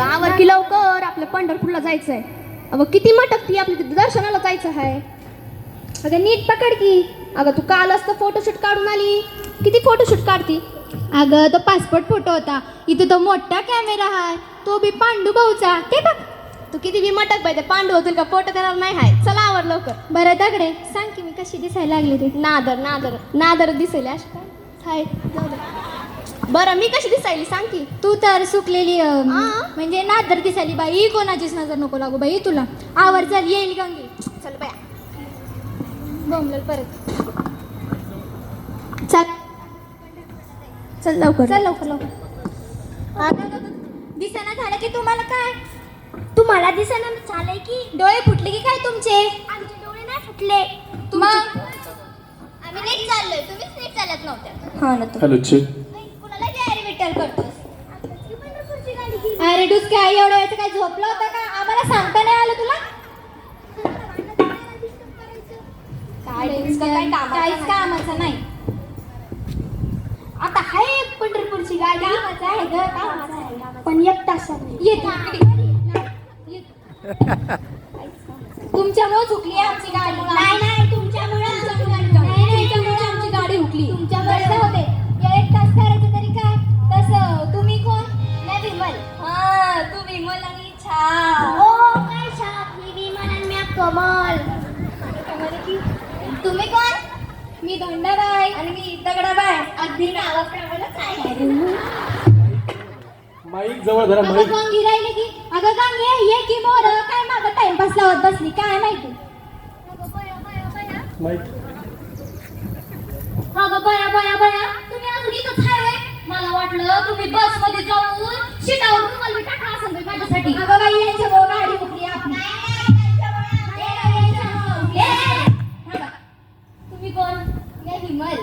आवर की लवकर, आपल्या पंढरपूरला जायचंय. अगं किती मटकती, आपल्या तिथे दर्शनाला जायचं आहे. अगं नीट पकड की. अगं तू काल असतं फोटोशूट काढून आली, किती फोटोशूट काढती. अगं तो पासपोर्ट फोटो होता, इथे तो मोठा कॅमेरा आहे, तो बी पांडू भाऊचा, ते बघ. तू किती बी मटक पाहिजे, पांडू होतील का फोटो देणार नाही आहे. चला आवर लवकर. बरं दगडे, सांग की मी कशी दिसायला लागली ते. नादर नादर नादर दिसेल अशी काय. बरं मी कशी दिसायली सांग की. तू तर सुकलेली म्हणजे नादर दिसायली बाई, कोणाचीच नजर नको लागू बाई तुला. आवर चल, येईल गंगे. चल बाया. बोंबलल परत. चल चल लवकर. चल लवकर लवकर. दिसाना झालं की तुम्हाला काय? तुम्हाला दिसायला चालय की. डोळे फुटले की काय तुमचे? आमचे डोळे नाही फुटले. मग आम्ही नीट चाललोय, तुम्हीच नीट चालत नव्हत्या. हा ना तू हॅलो चेक. कुणाला गॅरी विटर करतोस. अरे डूस काय एवढ्या वेळेचं काय झोपलं होतं का? आम्हाला सांगता नाही आलं तुला? काहीच कामाचं नाही. आता आहे पंढरपूरची गाडी. कामाचं आहे ग, कामाचं आहे. पण एक तासात येत तुमच्यामुळे चुकली आमची गाडी. नाही नाही तुमच्यामुळे आमची गाडी हुकली. तुमच्यामुळे होते. एक तास करायचं तरी काय. तसं तुम्ही कोण? नाही विमल. हा तू विमल आणि छा. ओ काय छाप ही विमल आणि मी कमल. तुम्ही कोण? मी धंडाबाई आणि मी दगडाबाई. अगदी नावाप्रमाणेच आहे. माईक जवळ धरा. अगं माईक गांगी राहिले की. अगं गांगे ये की मोर, काय मागं टाइमपास लावत बसली काय माहिती. माईक अगं बया बया बया, तुम्ही अजून इथंच आहे व्हय? मला वाटलं तुम्ही बस मध्ये जाऊन सीटावर रुमाल बी टाकला असेल बाई माझ्यासाठी. अगं बाई यांच्या भाऊ गाडी हुकली आपली. तुम्ही कोण. मी विमल.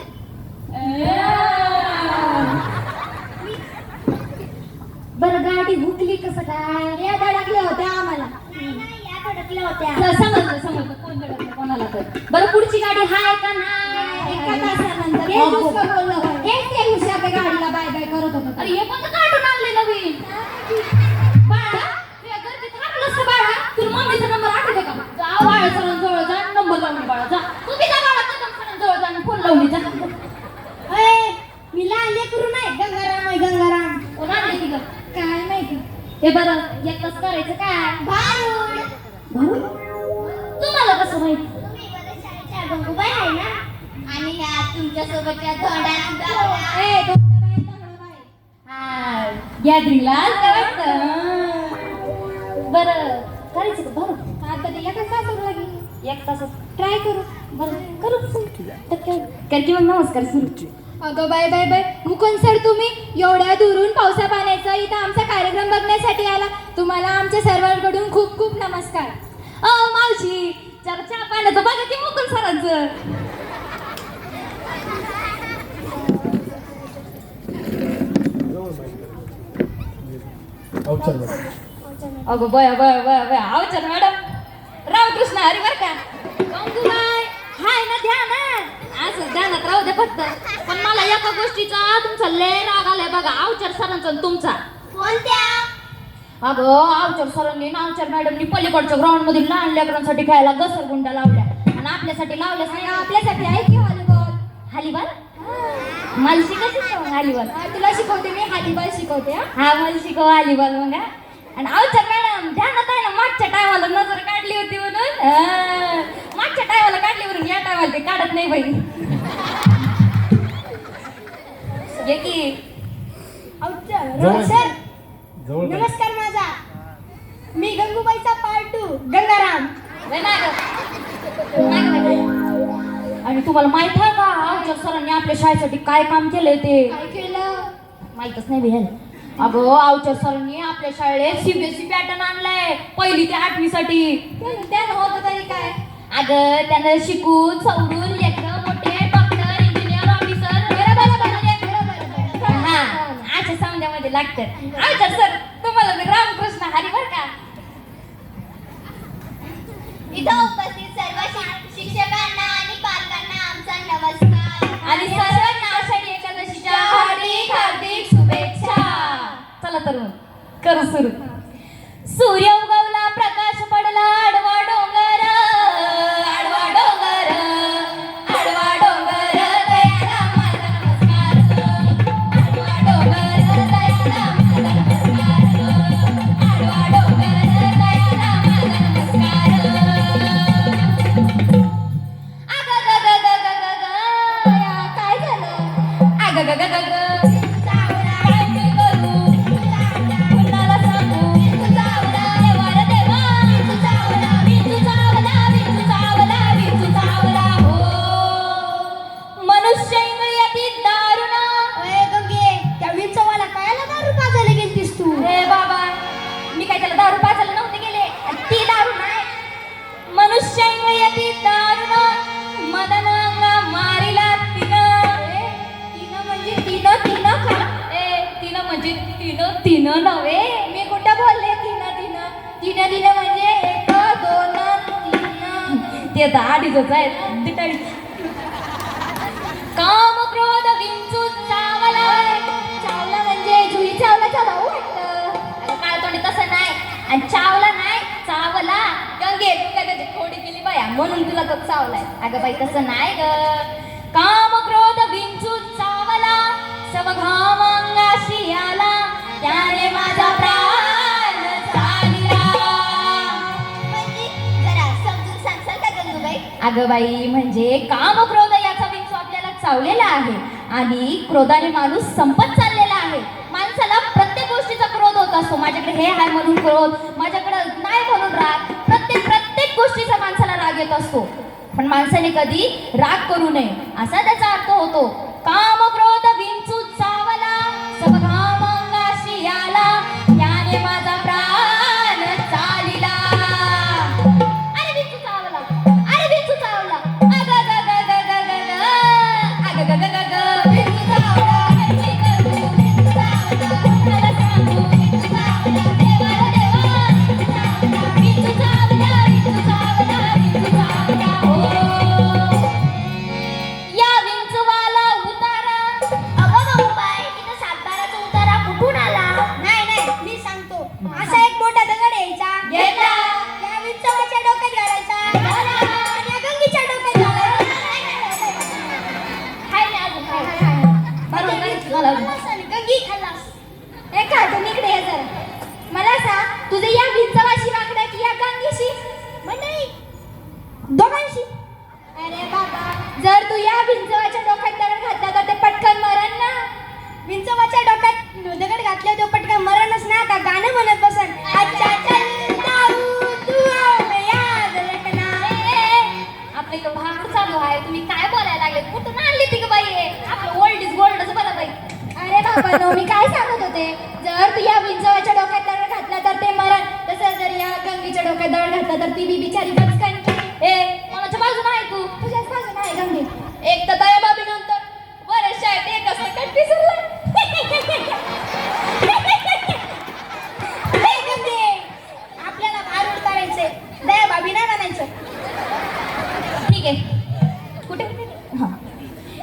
बरं गाडी हुकली कसं काय. या धडकल्या होत्या आम्हाला. या धडकल्या होत्या. समजलं समजलं कोण धडकलं कोणाला तर. बरं पुढची गाडी हाय का नाही. एका तासानंतर हे नुसतं बोललं होय. हेच ते हुशार त्या गाडीला बाय बाय करत होतं. अरे हे कोणतं कार्टून आणले नवीन. बाळा तुझ्या घरचे थांबलं असतं बाळा. तुला मम्मीचा नंबर आठवते का. जा बाळा सरांजवळ जा, नंबर लावून बाळा जा. तू बी जा बाळा कदम सरांजवळ जा आणि फोन लावली जा. अय, मी लहान लेकरू नाही. गंगाराम आहे गंगाराम. कोण आणले ती गं. काय माहिती. हे बरं एकच करायचं काय. भारूड. तुम्हाला कसं माहिती. तुम्ही मला शाळेच्या गंगूबाई आहे ना. आणि ह्या तुमच्या सोबतच्या धोंडा. ए धोंडाबाई धोंडाबाई. हा गॅदरिंगला आलता वाटतं. बरं करायचं का. बरं आता ते एकच तासावर लागली. एक तासात ट्राय करू. बरं करू. कर की मग नमस्कार सुरू. अगं bye bye bye, Mukund sir तुम्ही एवढ्या दुरून पावसा पाण्याचा इथं आमचा कार्यक्रम बघण्यासाठी आला. तुम्हाला आमच्या सर्वांकडून खूप खूप नमस्कार. मावशी जरा चहा पाण्याचं बघा की मुकुंद सरांचं. अगं बया बया बया बया आवचर मॅडम. रामकृष्ण हरी बर का. गंगूबाई हाय ना ध्यानात. असं ध्यानात राहू दे फक्त. पण मला एका गोष्टीचा तुमचा लय राग आलाय बघा. आवचर सरांचा आणि तुमचा. कोणत्या? अगं आवचर सरांनी ना आवचर मॅडमनी पलीकडच्या ग्राउंड मध्ये लहान लेकरांसाठी खेळायला घसरगुंड्या लावल्या आणि आपल्यासाठी लावल्या. आपल्यासाठी आहे की व्हॉलीबॉल. हालीबॉल. मला शिकायचं हालीबॉल. तुला शिकवते मी व्हॉलीबॉल शिकवते. हा मला शिकव हालीबॉल मग. आणि आवचर मॅडम ध्यानात आहे ना मागच्या टायमाला नजर काढली होती म्हणून. मागच्या टायमाला काढली म्हणून या टायमाला ते काढत नाही बाई. ये की सर जवळ नमस्कार माझा. मी गंगूबाईचा पार्ट 2 गंगाराम. आणि तुम्हाला माहित आहे का आवचर सरांनी आपल्या शाळेसाठी काय काम केलंय ते. काय केलं? माहितच नाही भेल. अगं आवचर सरांनी आपल्या शाळेत सीबीएसई पॅटर्न आणलाय 1ली ते 8वी साठी. त्यानं होतं तरी काय. अगं त्यानं शिकून सवरून लेकरं मोठे डॉक्टर इंजिनियर ऑफिसर हा अशा समजामध्ये लागतात. आवचर सर तुम्हाला मी रामकृष्ण हरी बर का. इथं उपस्थित सर्व शिक्षकांना आणि पालकांना आमचा नमस्कार. आणि सर्वांना आषाढी एकादशीच्या हार्दिक हार्दिक शुभेच्छा. चला तर मग करू सुरू. सूर्य उगवला प्रकाश पडला आडवा डोंगर आडवा डोंगर आडवा डोंगर दयाला माझा नमस्कार आडवा डोंगर दयाला माझा नमस्कार आडवा डोंगर दयाला माझा नमस्कार अग ग ग ग ग ग ग या काय झालं अग ग ग ग ग काय मी करू कुणाला सांगू चावला देवार देवा विंचू चावला विंचू चावला विंचू चावला विंचू चावला हो मनुष्य इंगळ्याती दारुण अरे गंगे त्या विंचवाला कायला दारू पाजायला गेलतीस तू रे बाबा मी काय त्याला दारू पाजायला नव्हते गेले आणि ती दारू नाही मनुष्य इंगळ्याती दारुण मदन अंगा मारिला तिनं म्हणजे तिनं खा तिनं म्हणजे तिनं नव्हे मी कुठं बोलले तिनं म्हणजे एक दोन तीन ते तर आधीच आहे तिटाळी काम क्रोध विंचू चावला चावला म्हणजे जुई चावलाचा भाऊ वाटतं काय तोंडी तसं नाही आणि चावला नाही चावला गंगे तू काय त्याची खोडी केली बाया म्हणून तुला तो चावलाय अगं बाई तसं नाही ग काम क्रोध विंचू चावला समघाम अंगाशी आला त्याने माझा प्राण चालला म्हणजे जरा समजून सांगसाल का गंगूबाई अगं बाई म्हणजे काम क्रोध याचा विंचू आपल्याला चावलेला आहे आणि क्रोधाने माणूस संपत चाललेला आहे माणसाला प्रत्येक गोष्टीचा क्रोध होत असतो माझ्याकडे हे आहे म्हणून क्रोध माझ्याकडे नाही म्हणून राग प्रत्येक गोष्टीचा माणसाला राग येत असतो पण माणसाने कधी राग करू नये असा त्याचा अर्थ होतो काम क्रोध विंचू चावला समघाम अंगाशी आला त्याने माझा प्राण चालिला अरे विंचू चावला अग ग ग ग ग ग ग अग ग ग ग ग विंचू चावला काय करू विंचू चावला मला सांगू विंचू चावला देवा देवा विंचू चावला विंचू चावला विंचू चावला हो या विंचवाला उतारा अगं गंगूबाई तिथं सातबाराचा उतारा कुठून आला नाही मी सांगतो असा एक मोठा दगड यायचा घेतला. त्या विंचवाच्या डोक्यात घालायचा आणि या गंगीच्या डोक्यात घालायचा हाय ना अजून हाय बरोबर नाही मला अजून. गंगी खाल्लास हे काय तू इकडे ये जरा मला सांग तुझे या विंचवाशी वागण्या की या गंगीशी मंडळी दोघांशी अरे बाबा जर तू या विंचवाच्या डोक्यात दगड घातला तर ते पटकन मरण ना विंचवाच्या डोक्यात दगड घातले तो पटकन मरणच ना का गाणं म्हणत बसन अच्छा चल दारू तू याद रखना आपले तो भांड चालू आहे तुम्ही काय बोलायला लागले कुठून आणली ती ग बाई हे? आपलं ओल्ड इज गोल्डच बोला बाई अरे बाबा नो मी काय सांगत होते जर तू या विंचवाच्या डोक्यात दगड घातला तर ते मरण तसं जर या गंगीच्या डोक्यात दगड घातला तर ती बी बिचारी बचकन ए कोणाच्या बाजून आहे तू तुझ्याच बाजून आहे गंगी एक तर दयाबाबी नंतर बरेच शाळेत एकच सेकंड विसरला हे गंगे आपल्याला भारूड करायचंय दया भाभी नाही म्हणायचं ठीक आहे कुठे हा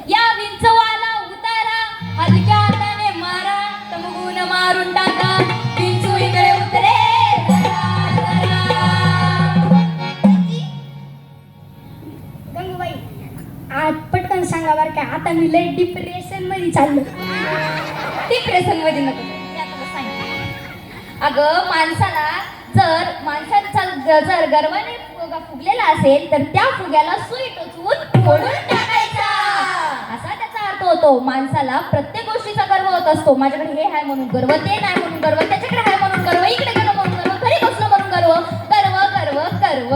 या विंचवाला उतारा हलक्या हाताने मारा तमगुण मारून टाका विंचू इकडे उतरे जरा, जरा. गंगूबाई आज पटकन सांगा बरं का आता मी लय डिप्रेशन मध्ये चाललो डिप्रेशन मध्ये नको मी आता तुला सांगते. अगं माणसाचा जर गर्वाने फुगा फुगलेला असेल तर त्या फुग्याला सुई टोचवून फोडून टाकायचा असा त्याचा अर्थ होतो माणसाला प्रत्येक गोष्टीचा गर्व होत असतो माझ्याकडे हे आहे म्हणून गर्व ते नाही म्हणून गर्व त्याच्याकडे आहे म्हणून गर्व इकडे गर्व म्हणून गर्व घरी बसलो म्हणून गर्व गर्व गर्व गर्व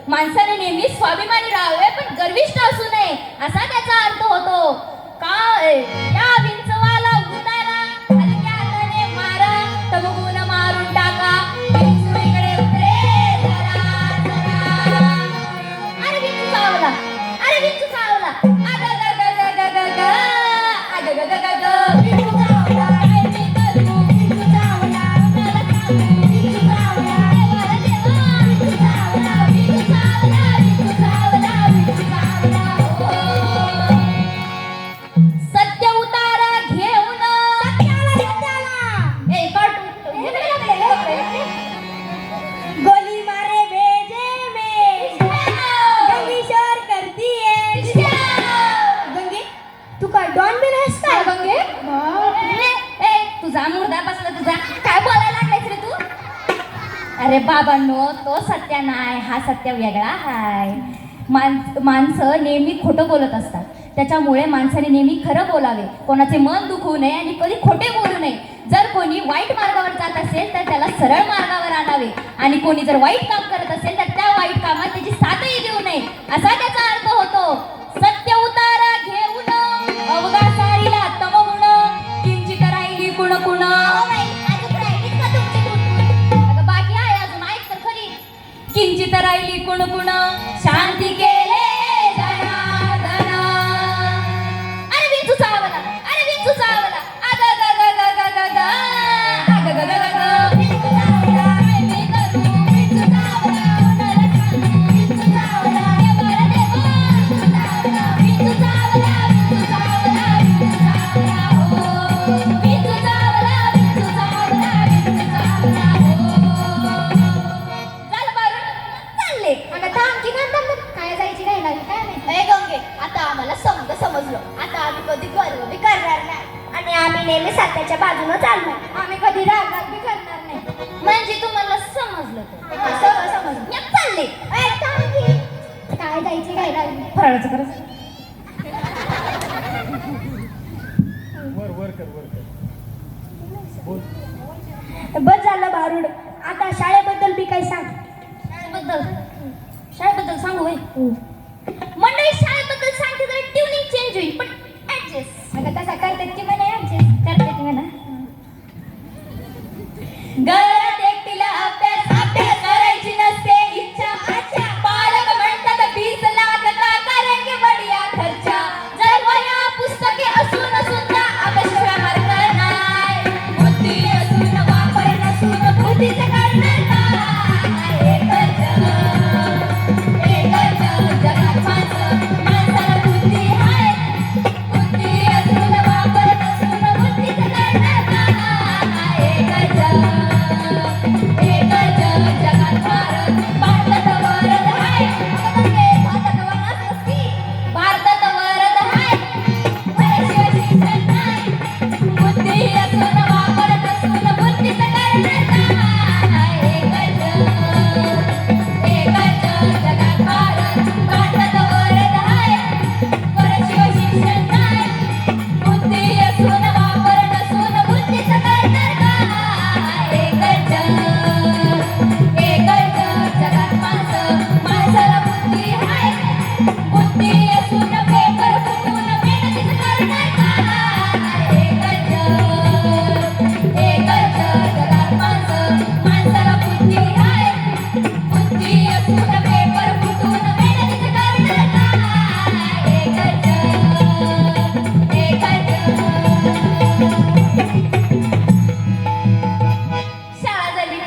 माणसाने नेहमी स्वाभिमानी राहावे पण गर्विष्ठ असू नये असा त्याचा अर्थ होतो काय या विंचवाला उतारा हलक्या हाताने मारा तमगुण मारून टाका विंचू इकडे उतरे जरा जरा अरे विंचू चावला अग ग ग ग ग ग ग अग ग ग ग ग विंचू चावला काय मी करू विंचू चावला मला सांगू विंचू चावला देवा देवा विंचू चावला विंचू चावला विंचू चावला विंचू चावला हो. सत्य अरे बाबांनो, तो सत्य नाही, हा सत्य वेगळा हाय. माणसं नेहमी खोटं बोलत असतात. त्याच्यामुळे माणसाने नेहमी खरं बोलावे, कोणाचे मन दुखवू नये आणि कधी खोटे बोलू नये. जर कोणी वाईट मार्गावर जात असेल तर त्याला सरळ मार्गावर आणावे आणि कोणी जर वाईट काम करत असेल तर त्या वाईट कामात त्याची साथही देऊ नये, असा त्याचा अर्थ होतो. सत्य उतारा घेऊन अवघा सारीला तमगुण, किंचित राहिली कुण कुण. अगं बाकी आहे अजून, ऐक तर खरी. किंचित राहिली कुण कुण, शांती केले जनार्दन. अरे विंचू चावला, अरे विंचू चावला. अग ग ग ग ग ग ग, अग ग ग ग ग. विंचू चावला, मी करू विंचू चावला, मला सांगू विंचू चावला. देवा देवा, विंचू चावला, विंचू चावला, विंचू चावला, हो. विंचू चावला, विंचू चावला, विंचू चावला, हो. झालं बारून, चालले. अगं थांब की काय जायची नाही लागली काय माहिती. ए गंगे, आता आम्हाला समजलं. आता आम्ही कधी गर्व बी करणार नाही आणि आम्ही नेहमी सत्याच्या बाजूने चालणार. आम्ही कधी रागात बी करणार नाही. म्हणजे तुम्हाला समजलं तर सगळं समजलं. मी चालले. ए, थांब की. काय जायची काय लागली. फराळाचं करायचं. वर कर बोल. बस झालं बारूड. आता शाळेबद्दल बी काही सांग. शाळेबद्दल सांगू होय. मंडळी शाळेबद्दल सांगते जरा ट्युनिंग चेंज होईल पण ऍडजस्ट. अगं तसा करतात की म्हणे आमचे. करते की म्हणा. घरात एकटीला अभ्यास करायची नसते इच्छा. अच्छा पालक म्हणतात फीस लागता कारण की बढिया खर्चा. जर वया पुस्तके असून सुद्धा अभ्यासक्रमात नाही. बुद्धी असून वापर नसून बुद्धीचं करणार काय. एकच जगात माणसाला बुद्धी आहे. बुद्धी असून वापर नसून बुद्धीचं करणार काय. एकच जगात भारतात वरद आहे. भारतात वरद आहे. शिक्षण नाही. बुद्धी असून वापर नसून बुद्धीचं करणार काय. एकच जगात भारतात वरद आहे. शिक्षण नाही. बुद्धी असून वापर नसून बुद्धीचं करणार काय. एकच जगात माणसाला बुद्धी आहे. बुद्धी असून पेपर फुटून मेहनतीचं करणार काय. एकच जगात माणसाला बुद्धी आहे. बुद्धी असून पेपर फुटून मेहनतीचं करणार काय. शाळा झाली,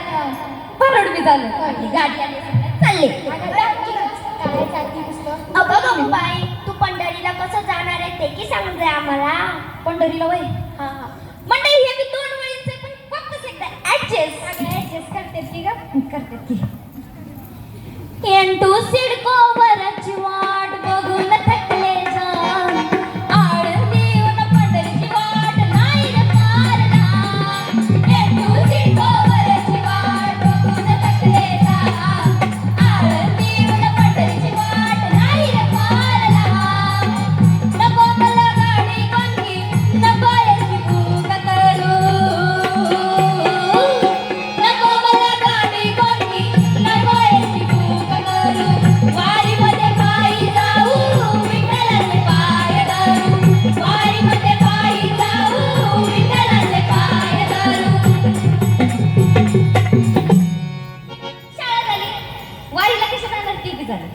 परड बी झालं, गाडी आली, चालले. अगं थांब की. काय चालती नुसतं. अगं गंगूबाई, तू पंढरीला कसं जाणार आहे ते की सांगून दे आम्हाला. पंढरीला वय हा. मंडळी हे मी 2 वेळीचे पण फक्त एकदा ऍडजस्ट अगं ऍडजस्ट करतात की ग. करतात की. एंटू सिडको वरची वाट बघून थकले जाण. आळंदी येऊन पंढरीची वाट नाही रे पारला. एंटू सिडको वरची वाट बघून थकले जाण. आळंदी येऊन पंढरीची वाट नाही रे पारला. नको मला गाडी कोणती, नको याची भूक करू. नको मला गाडी कोणती, नको याची भूक करू. वारीमध्ये पायी जाऊ, विठ्ठलाचे पाय धरू. वारीमध्ये पायी जाऊ, विठ्ठलाचे पाय धरू. शाळा झाली, वारीला कशी जाणार ती बी झाली,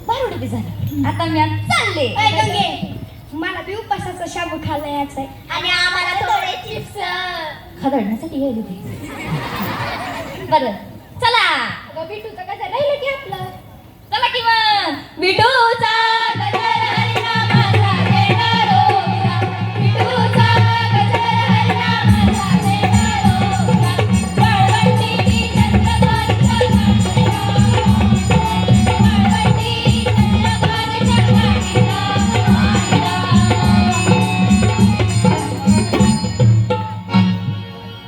बारुडी बी झाली. आता मी आज चालले. ए, गंगे, मला बी उपासाचा शाबू खायला यायचा आहे. आणि आम्हाला थोडे चिप्स. खदडण्यासाठी गेली ती. बरं चला. अगं बिटूचं कसं राहिलं की आपलं. चला की मग विठूचा